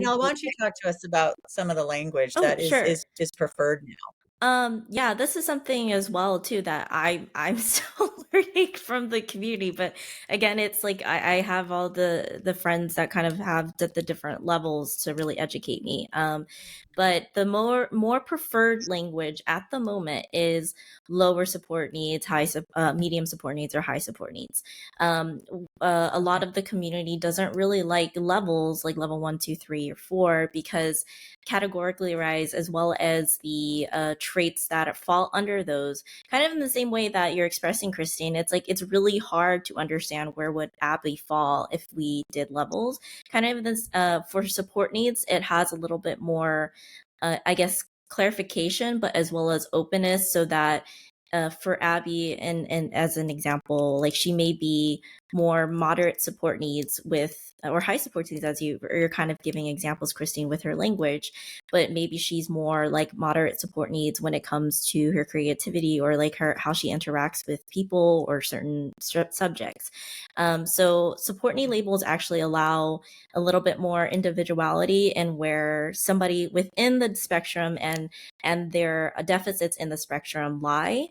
Danielle, why don't you talk to us about some of the language Oh, that is sure. is is preferred now? Yeah, this is something as well too that I'm still learning from the community. But again, it's like I have all the friends that kind of have the different levels to really educate me. But the more preferred language at the moment is lower support needs, medium support needs, or high support needs. A lot Okay. of the community doesn't really like levels like level one, two, three, or four because categorically rise as well as the traits that fall under those, kind of in the same way that you're expressing, Christine. It's like it's really hard to understand where would Abby fall if we did levels. Kind of this for support needs, it has a little bit more I guess clarification, but as well as openness, so that for Abby, and as an example, like she may be more moderate support needs with, or high support needs, as you're kind of giving examples, Christine, with her language, but maybe she's more like moderate support needs when it comes to her creativity, or like her how she interacts with people or certain subjects. So support need labels actually allow a little bit more individuality in where somebody within the spectrum and their deficits in the spectrum lie.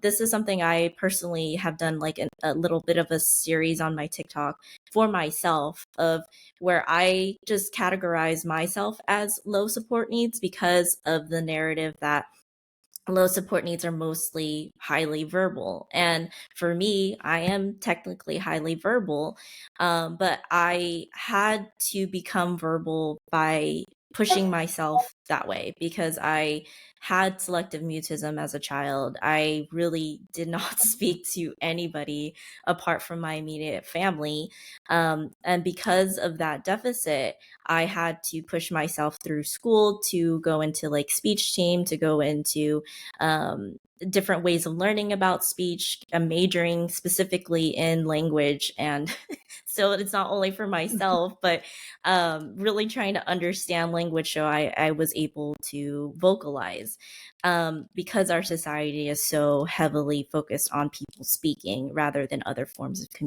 This is something I personally have done, like a little bit of a series on my TikTok for myself, of where I just categorize myself as low support needs because of the narrative that low support needs are mostly highly verbal. And for me, I am technically highly verbal, but I had to become verbal by pushing myself that way because I had selective mutism as a child. I really did not speak to anybody apart from my immediate family. And because of that deficit, I had to push myself through school to go into like speech team, to go into um, different ways of learning about speech, majoring specifically in language. And so it's not only for myself, but really trying to understand language so I was able to vocalize. Because our society is so heavily focused on people speaking rather than other forms of communication.